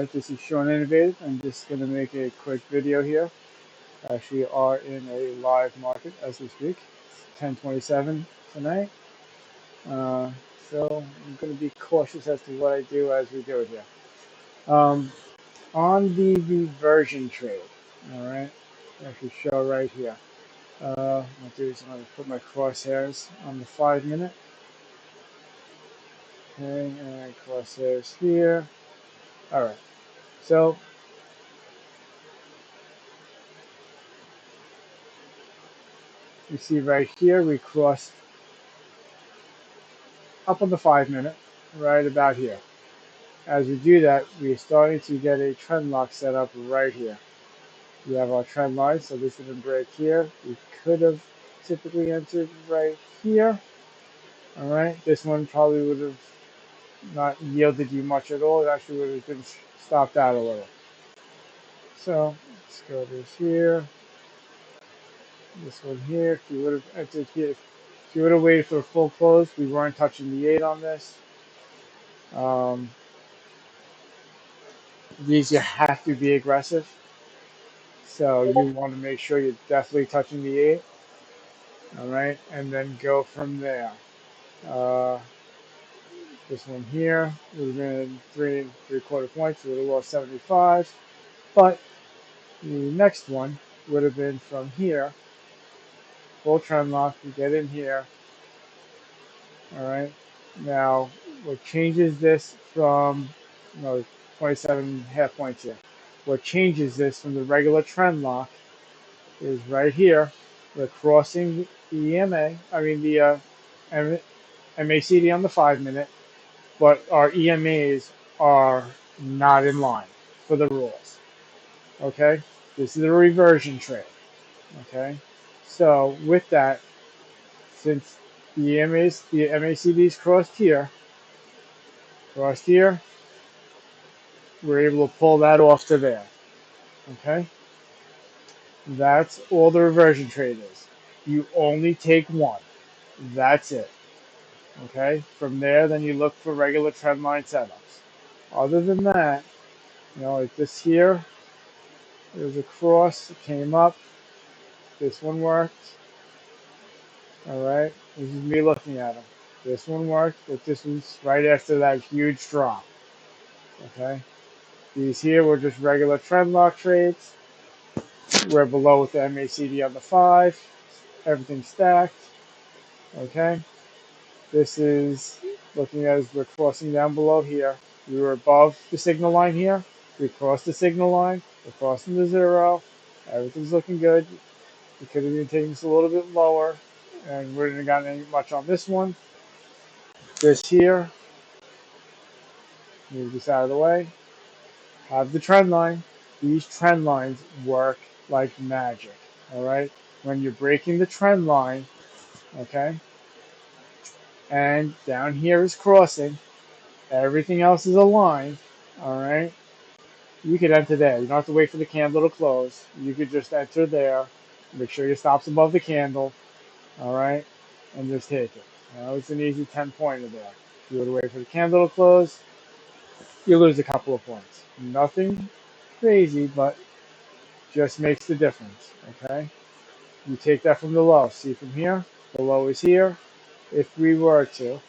Alright, this is Sean Innovative. I'm just going to make a quick video here. Actually are in a live market as we speak. It's 10:27 tonight. Uh, so I'm going to be cautious as to what I do as we do it here. Um, on the reversion trade, alright, I should show right here. What I'll do is I'm going to put my crosshairs on the 5 minute. Okay, and crosshairs here. Alright, so you see right here we crossed up on the 5 minute, right about here. As we do that, we're starting to get a trend lock set up right here. We have our trend line, so this didn't break here. We could have typically entered right here. All right, this one probably would have not yielded you much at all. It actually would have been stopped out a little. So let's go this here, this one here. If you would have entered here, if you would have waited for a full close, we weren't touching the 8 on this. These you have to be aggressive. So you want to make sure you're definitely touching the 8, all right, and then go from there. Uh, this one here would have been 3 3/4 points, would have lost 75, but the next one would have been from here, full trend lock, you get in here, all right. Now, what changes this from, no, 27.5 points here. What changes this from the regular trend lock is right here. We're crossing the EMA, I mean the MACD on the 5 minute, but our EMAs are not in line for the rules. Okay, this is a reversion trade. Okay, so with that, since the MACDs crossed here, we're able to pull that off to there. Okay, that's all the reversion trade is. You only take one. That's it. Okay, from there, then you look for regular trend line setups. Other than that, like this here, there's a cross, it came up, this one worked. All right, this is me looking at them. This one worked, but this was right after that huge drop. Okay, these here were just regular trend lock trades. We're below with the MACD on the 5, everything stacked. Okay, this is looking as we're crossing down below here. We were above the signal line here. We crossed the signal line. We're crossing the 0. Everything's looking good. We could have even taken this a little bit lower, and we wouldn't have gotten any much on this one. This here, move this out of the way. Have the trend line. These trend lines work like magic. All right. When you're breaking the trend line, okay, and down here is crossing, everything else is aligned. All right. You could enter there. You don't have to wait for the candle to close. You could just enter there. Make sure your stop's above the candle. All right, and just take it. It's an easy 10-pointer there. If you were to wait for the candle to close, you lose a couple of points. Nothing crazy, but just makes the difference. Okay, you take that from the low. See from here, the low is here. If we were to,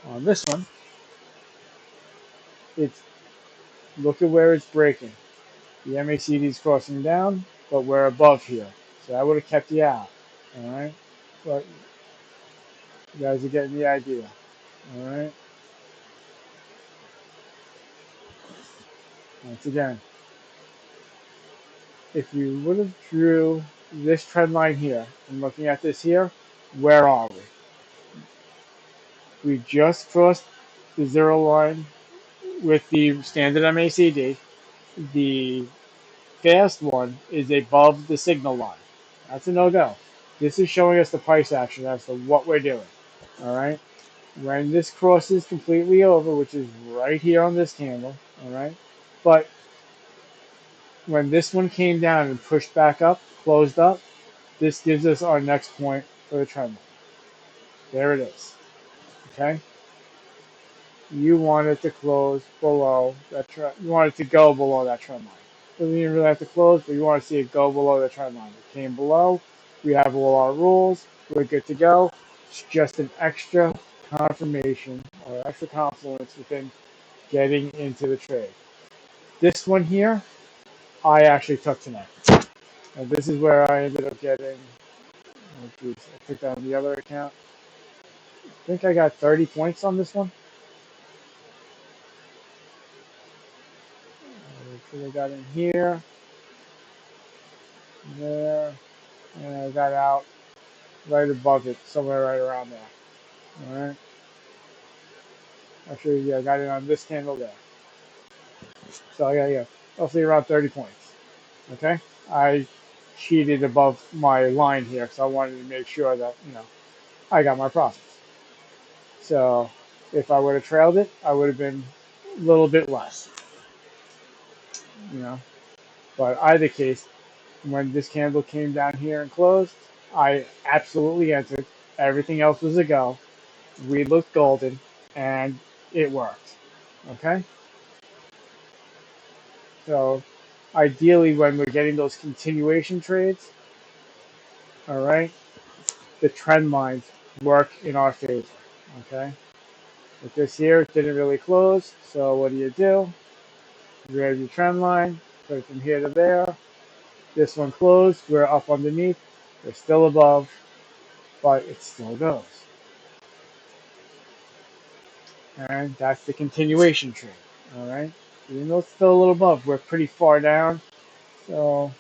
on this one, it's look at where it's breaking. The MACD is crossing down, but we're above here, so that would have kept you out. All right, but you guys are getting the idea. All right. Once again, if you would have drew this trend line here and looking at this here, where are we? We just crossed the 0 line with the standard MACD. The fast one is above the signal line. That's a no-go. This is showing us the price action as to what we're doing. All right. When this crosses completely over, which is right here on this candle, all right. But when this one came down and pushed back up, closed up, this gives us our next point for the trend line. There it is. Okay? you want it to close below that trend. You want it to go below that trend line. Doesn't even really have to close, but you want to see it go below the trend line. It came below. We have all our rules. We're good to go. It's just an extra confirmation or extra confluence within getting into the trade. This one here, I actually took tonight. And this is where I ended up getting. Oh, geez, I took that on the other account. I think I got 30 points on this one. So I got in here, there, and I got out right above it, somewhere right around there. All right. Actually, yeah, I got it on this candle there. So I got, yeah, roughly around 30 points. Okay. I cheated above my line here because I wanted to make sure that, I got my profits. So if I would have trailed it, I would have been a little bit less, you know. But either case, when this candle came down here and closed, I absolutely entered. Everything else was a go. We looked golden, and it worked. Okay? So ideally, when we're getting those continuation trades, all right, the trend lines work in our favor. Okay? With this here, it didn't really close. So what do? Grab your trend line, put it from here to there. This one closed. We're up underneath. We're still above, but it still goes. And that's the continuation trade. All right. Even though it's still a little above, we're pretty far down. So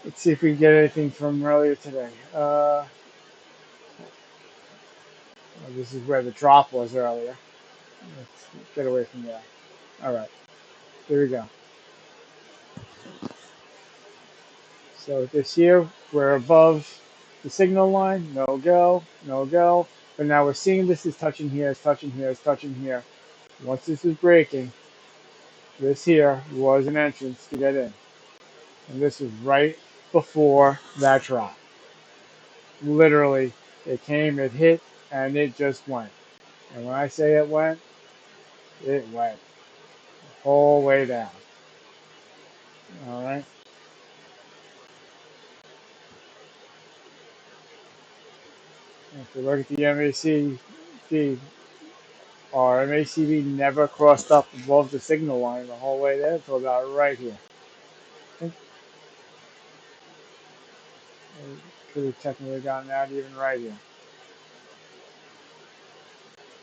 let's see if we can get anything from earlier today. Well, this is where the drop was earlier. Let's get away from there. All right. Here we go. So this here, we're above the signal line. No go. No go. But now we're seeing this is touching here, it's touching here, it's touching here. Once this is breaking, this here was an entrance to get in. And this is right before that drop. Literally, it came, it hit, and it just went. And when I say it went the whole way down. All right. And if you look at the MACD, our MACD never crossed up above the signal line the whole way there until about right here. I think it could have technically gotten out even right here.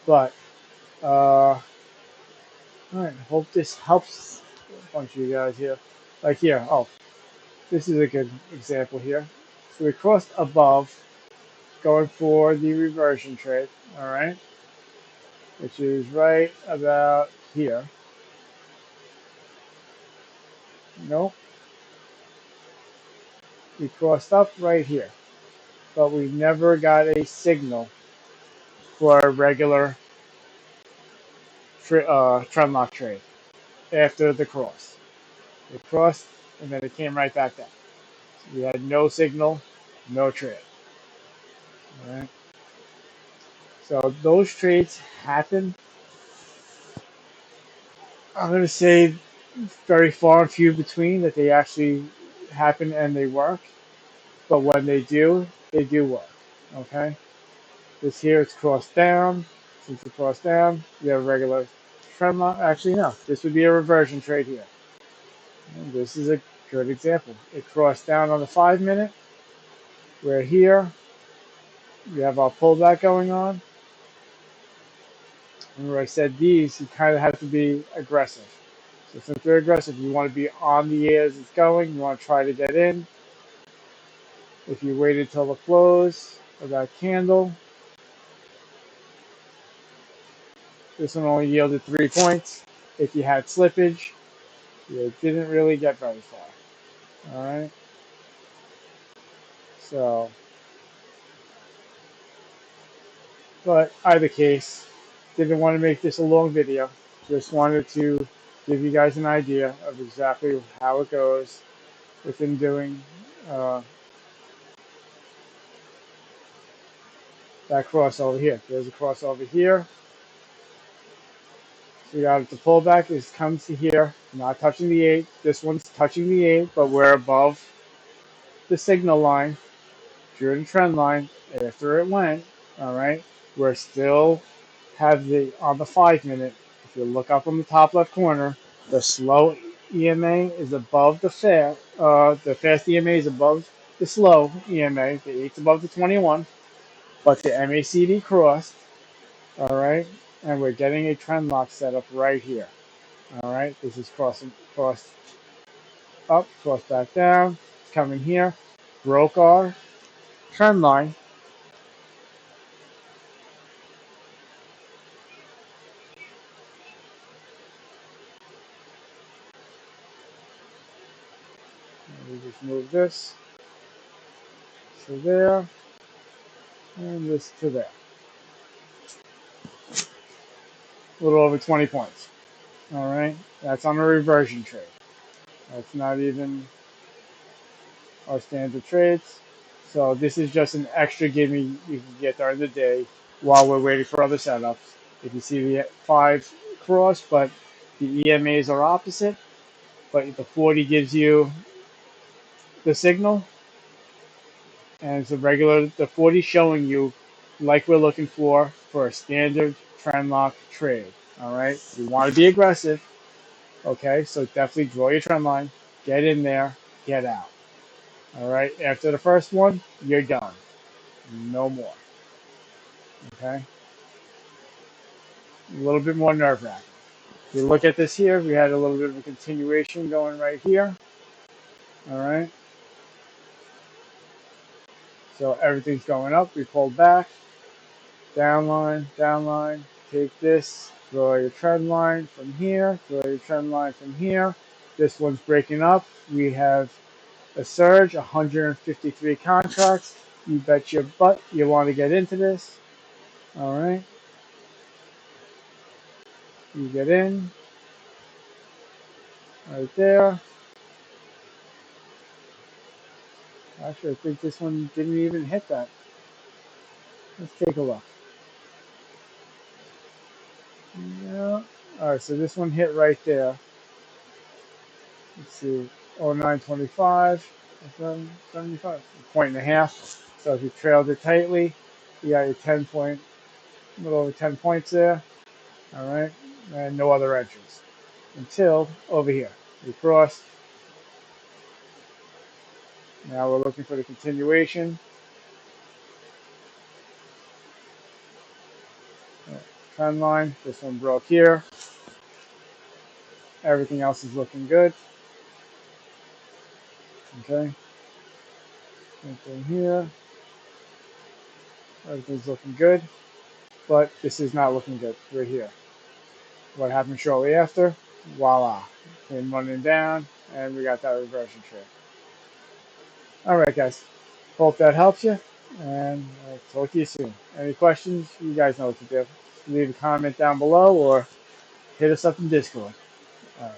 But, all right, hope this helps a bunch of you guys here. Like here, oh, this is a good example here. So we crossed above, going for the reversion trade, all right, which is right about here. Nope, we crossed up right here, but we never got a signal for a regular TrendLock trade after the cross. It crossed, and then it came right back down. So we had no signal, no trade. All right. So those trades happen. I'm going to say very far and few between that they actually happen and they work. But when they do work. Okay. This here is crossed down. Since it's crossed down, we have a regular trend line. Actually, no. This would be a reversion trade here. And this is a good example. It crossed down on the 5 minute. We're here. We have our pullback going on. Remember I said these, you kind of have to be aggressive. So since they're aggressive, you want to be on the air as it's going. You want to try to get in. If you waited till the close of that candle, this one only yielded 3 points. If you had slippage, you didn't really get very far. All right. So, but either case, didn't want to make this a long video. Just wanted to give you guys an idea of exactly how it goes within doing uh, that crossover here. There's a crossover here. We got the pullback is comes to here, not touching the 8. This one's touching the 8, but we're above the signal line, drew the trend line after it went. All right, we're still have the on the 5 minute. If you look up on the top left corner, the slow EMA is above the fast. The fast EMA is above the slow EMA. The 8's above the 21, but the MACD crossed. All right, and we're getting a trend lock set up right here. All right, this is crossed up, crossed back down, coming here, broke our trend line. We just move this to there, and this to there. A little over 20 points. All right, that's on a reversion trade. That's not even our standard trades. So this is just an extra gimme you can get during the day while we're waiting for other setups. If you see the 5 cross, but the EMAs are opposite, but the 40 gives you the signal, and it's a regular, the 40 showing you like we're looking for a standard trend lock trade. All right, you want to be aggressive. Okay, so definitely draw your trend line, get in there, get out. All right, after the first one, you're done. No more. Okay, a little bit more nerve wracking. If you look at this here, we had a little bit of a continuation going right here. All right, so everything's going up. We pulled back, down line, take this, draw your trend line from here, draw your trend line from here. This one's breaking up. We have a surge, 153 contracts. You bet your butt you want to get into this. All right, you get in right there. Actually, I think this one didn't even hit that. Let's take a look. Yeah. All right, so this one hit right there. Let's see, 0925, 75, a point and a half. So if you trailed it tightly, you got your 10 point, a little over 10 points there. All right, and no other entries until over here. We crossed. Now we're looking for the continuation. Trend line. This one broke here. Everything else is looking good. Okay, same thing here. Everything's looking good, but this is not looking good. We're here. What happened shortly after? Voila. Came running down, and we got that reversion trade. All right, guys. Hope that helps you, and I'll talk to you soon. Any questions? You guys know what to do. Leave a comment down below or hit us up in Discord. All right.